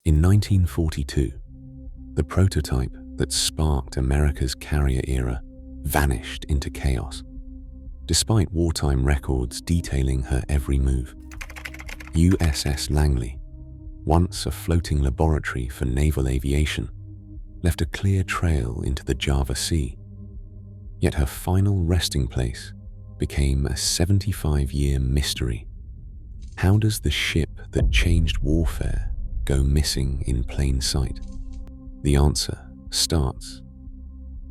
In 1942, the prototype that sparked America's carrier era vanished into chaos, despite wartime records detailing her every move. USS Langley, once a floating laboratory for naval aviation, left a clear trail into the Java Sea. Yet her final resting place became a 75-year mystery. How does the ship that changed warfare go missing in plain sight? The answer starts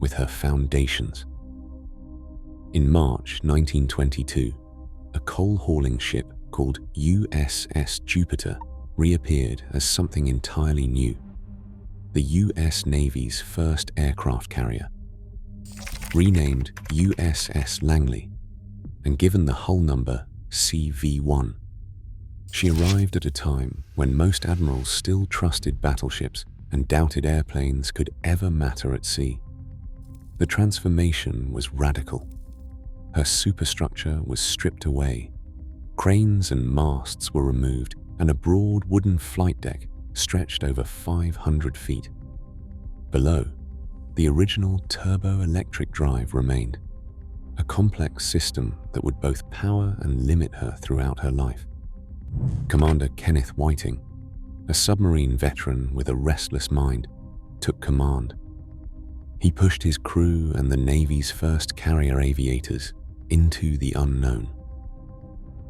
with her foundations. In March 1922, a coal-hauling ship called USS Jupiter reappeared as something entirely new, the US Navy's first aircraft carrier. Renamed USS Langley and given the hull number CV-1, she arrived at a time when most admirals still trusted battleships and doubted airplanes could ever matter at sea. The transformation was radical. Her superstructure was stripped away, cranes and masts were removed, and a broad wooden flight deck stretched over 500 feet. Below, the original turbo-electric drive remained, a complex system that would both power and limit her throughout her life. Commander Kenneth Whiting, a submarine veteran with a restless mind, took command. He pushed his crew and the Navy's first carrier aviators into the unknown.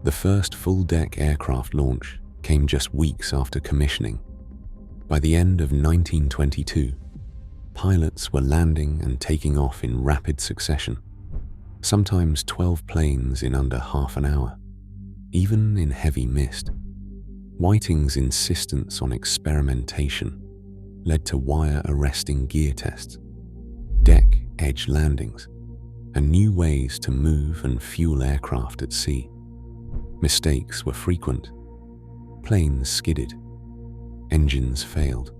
The first full-deck aircraft launch came just weeks after commissioning. By the end of 1922, pilots were landing and taking off in rapid succession, sometimes 12 planes in under half an hour, even in heavy mist. Whiting's insistence on experimentation led to wire-arresting gear tests, deck edge landings, and new ways to move and fuel aircraft at sea. Mistakes were frequent. Planes skidded, engines failed,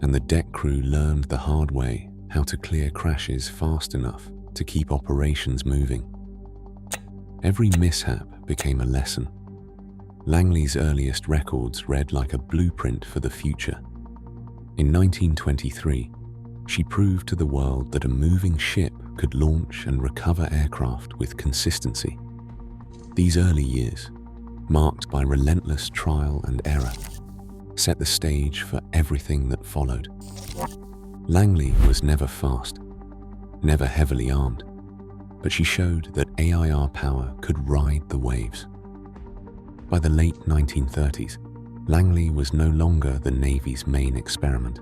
and the deck crew learned the hard way how to clear crashes fast enough to keep operations moving. Every mishap became a lesson. Langley's earliest records read like a blueprint for the future. In 1923, she proved to the world that a moving ship could launch and recover aircraft with consistency. These early years, marked by relentless trial and error, set the stage for everything that followed. Langley was never fast, never heavily armed, but she showed that AIR power could ride the waves. By the late 1930s, Langley was no longer the Navy's main experiment.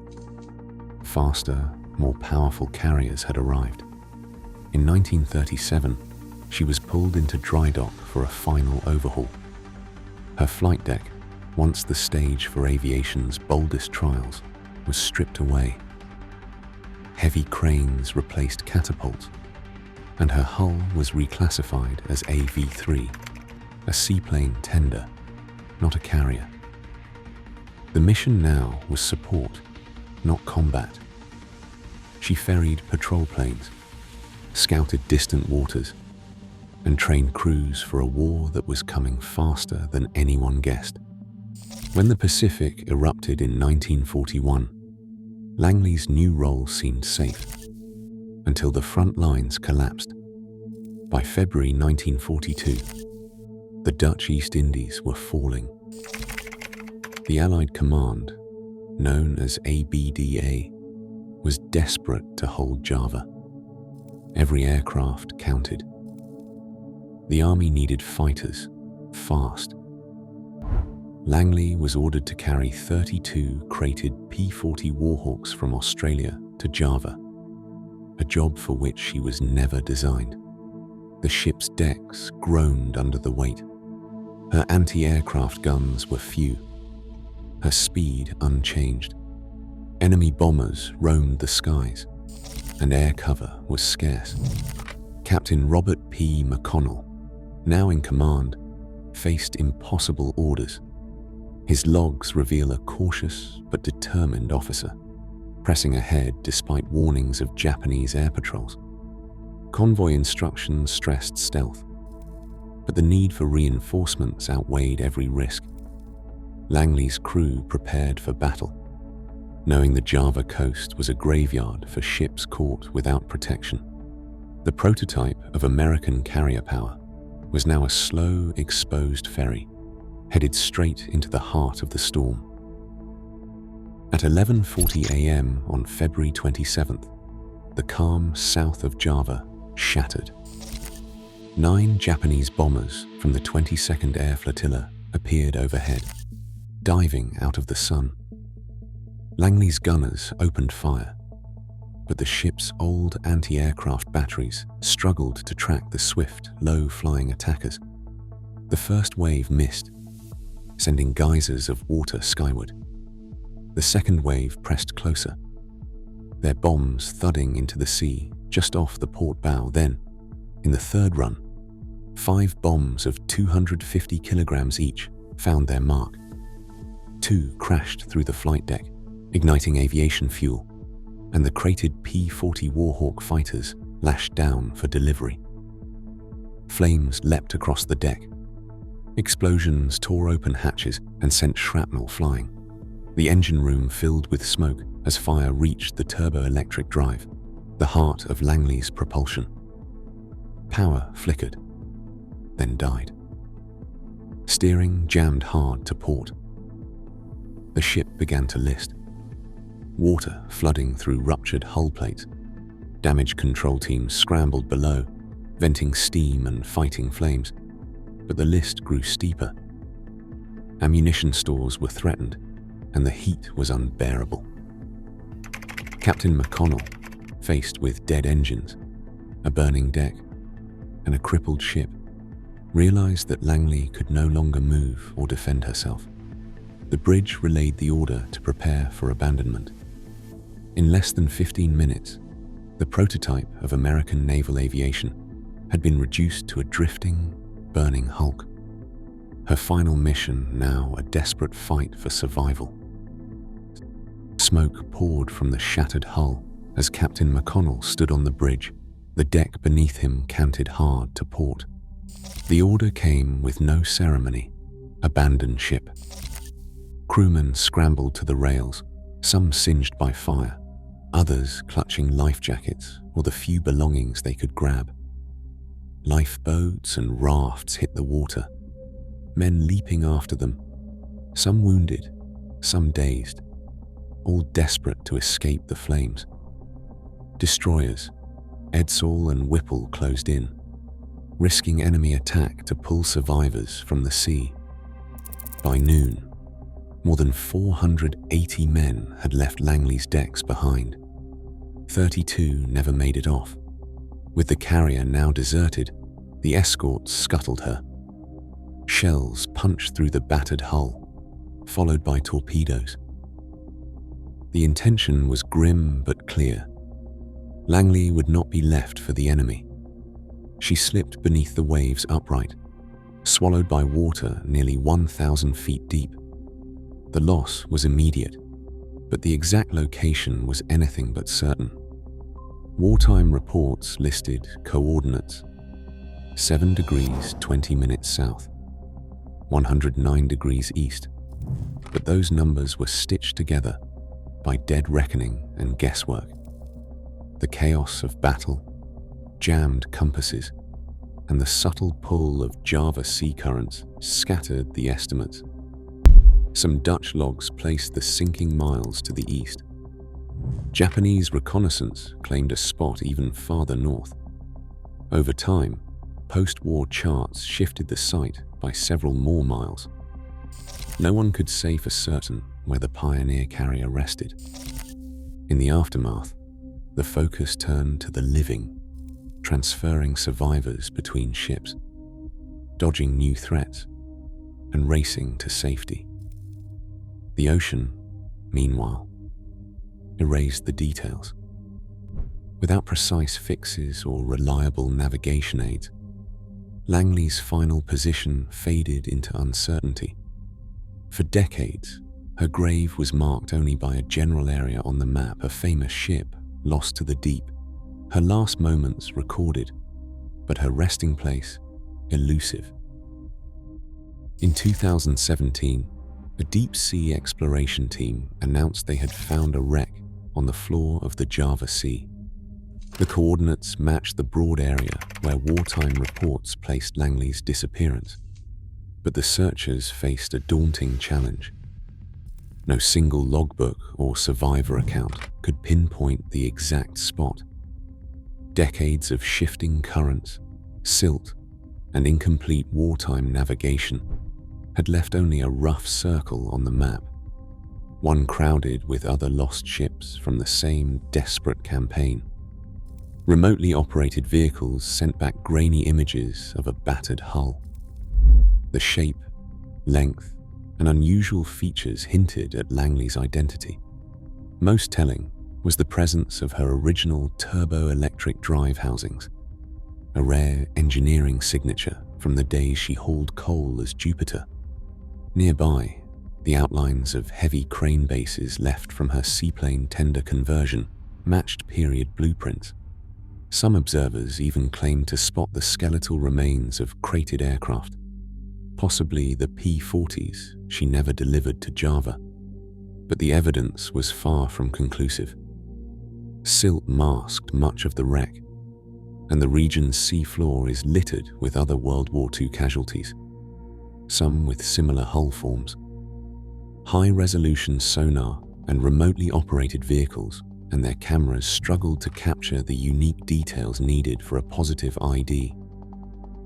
Faster, more powerful carriers had arrived. In 1937, she was pulled into dry dock for a final overhaul. Her flight deck, once the stage for aviation's boldest trials, was stripped away. Heavy cranes replaced catapults, and her hull was reclassified as AV-3, a seaplane tender, not a carrier. The mission now was support, not combat. She ferried patrol planes, scouted distant waters, and trained crews for a war that was coming faster than anyone guessed. When the Pacific erupted in 1941, Langley's new role seemed safe, until the front lines collapsed. By February 1942, the Dutch East Indies were falling. The Allied command, known as ABDA, was desperate to hold Java. Every aircraft counted. The army needed fighters, fast. Langley was ordered to carry 32 crated P-40 Warhawks from Australia to Java, a job for which she was never designed. The ship's decks groaned under the weight. Her anti-aircraft guns were few, her speed unchanged. Enemy bombers roamed the skies, and air cover was scarce. Captain Robert P. McConnell, now in command, faced impossible orders. His logs reveal a cautious but determined officer, pressing ahead despite warnings of Japanese air patrols. Convoy instructions stressed stealth, but the need for reinforcements outweighed every risk. Langley's crew prepared for battle, knowing the Java coast was a graveyard for ships caught without protection. The prototype of American carrier power was now a slow, exposed ferry, headed straight into the heart of the storm. At 11:40 a.m. on February 27th, the calm south of Java shattered. 9 Japanese bombers from the 22nd Air Flotilla appeared overhead, diving out of the sun. Langley's gunners opened fire, but the ship's old anti-aircraft batteries struggled to track the swift, low-flying attackers. The first wave missed, sending geysers of water skyward. The second wave pressed closer, their bombs thudding into the sea just off the port bow. Then, in the third run, 5 bombs of 250 kilograms each found their mark. 2 crashed through the flight deck, igniting aviation fuel, and the crated P-40 Warhawk fighters lashed down for delivery. Flames leapt across the deck. Explosions tore open hatches and sent shrapnel flying. The engine room filled with smoke as fire reached the turbo-electric drive, the heart of Langley's propulsion. Power flickered, then died. Steering jammed hard to port. The ship began to list, water flooding through ruptured hull plates. Damage control teams scrambled below, venting steam and fighting flames, but the list grew steeper. Ammunition stores were threatened, and the heat was unbearable. Captain McConnell, faced with dead engines, a burning deck, and a crippled ship, realized that Langley could no longer move or defend herself. The bridge relayed the order to prepare for abandonment. In less than 15 minutes, the prototype of American naval aviation had been reduced to a drifting, burning hulk. Her final mission now a desperate fight for survival. Smoke poured from the shattered hull as Captain McConnell stood on the bridge. The deck beneath him canted hard to port. The order came with no ceremony: abandon ship. Crewmen scrambled to the rails, some singed by fire, others clutching life jackets or the few belongings they could grab. Lifeboats and rafts hit the water, men leaping after them, some wounded, some dazed, all desperate to escape the flames. Destroyers, Edsall and Whipple closed in, risking enemy attack to pull survivors from the sea. By noon, more than 480 men had left Langley's decks behind. 32 never made it off. With the carrier now deserted, the escorts scuttled her. Shells punched through the battered hull, followed by torpedoes. The intention was grim but clear. Langley would not be left for the enemy. She slipped beneath the waves upright, swallowed by water nearly 1,000 feet deep. The loss was immediate, but the exact location was anything but certain. Wartime reports listed coordinates: 7 degrees 20 minutes south, 109 degrees east, but those numbers were stitched together by dead reckoning and guesswork. The chaos of battle, jammed compasses, and the subtle pull of Java sea currents scattered the estimates. Some Dutch logs placed the sinking miles to the east. Japanese reconnaissance claimed a spot even farther north. Over time, post-war charts shifted the site by several more miles. No one could say for certain where the Pioneer carrier rested. In the aftermath, the focus turned to the living, transferring survivors between ships, dodging new threats, and racing to safety. The ocean, meanwhile, erased the details. Without precise fixes or reliable navigation aids, Langley's final position faded into uncertainty. For decades, her grave was marked only by a general area on the map, a famous ship lost to the deep, her last moments recorded, but her resting place elusive. In 2017, A deep-sea exploration team announced they had found a wreck on the floor of the Java Sea. The coordinates matched the broad area where wartime reports placed Langley's disappearance. But the searchers faced a daunting challenge. No single logbook or survivor account could pinpoint the exact spot. Decades of shifting currents, silt, and incomplete wartime navigation had left only a rough circle on the map, one crowded with other lost ships from the same desperate campaign. Remotely operated vehicles sent back grainy images of a battered hull. The shape, length, and unusual features hinted at Langley's identity. Most telling was the presence of her original turbo-electric drive housings, a rare engineering signature from the days she hauled coal as Jupiter. Nearby, the outlines of heavy crane bases left from her seaplane tender conversion matched period blueprints. Some observers even claimed to spot the skeletal remains of crated aircraft, possibly the P-40s she never delivered to Java. But the evidence was far from conclusive. Silt masked much of the wreck, and the region's seafloor is littered with other World War II casualties, some with similar hull forms. High-resolution sonar and remotely operated vehicles and their cameras struggled to capture the unique details needed for a positive ID,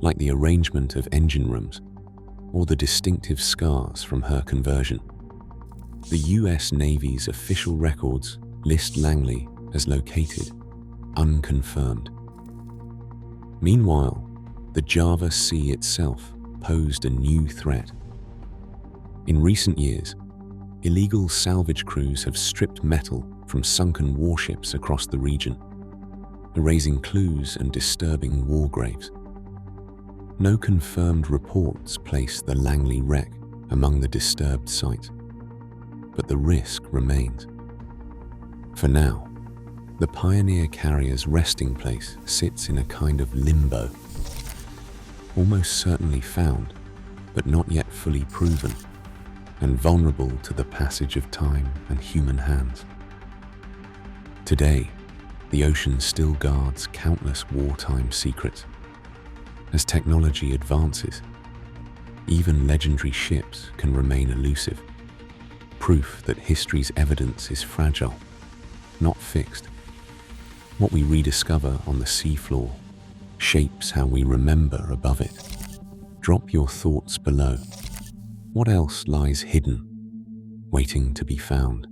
like the arrangement of engine rooms or the distinctive scars from her conversion. The US Navy's official records list Langley as located, unconfirmed. Meanwhile, the Java Sea itself posed a new threat. In recent years, illegal salvage crews have stripped metal from sunken warships across the region, erasing clues and disturbing war graves. No confirmed reports place the Langley wreck among the disturbed sites, but the risk remains. For now, the Pioneer carrier's resting place sits in a kind of limbo, almost certainly found, but not yet fully proven, and vulnerable to the passage of time and human hands. Today, the ocean still guards countless wartime secrets. As technology advances, even legendary ships can remain elusive, proof that history's evidence is fragile, not fixed. What we rediscover on the seafloor shapes how we remember above it. Drop your thoughts below. What else lies hidden, waiting to be found?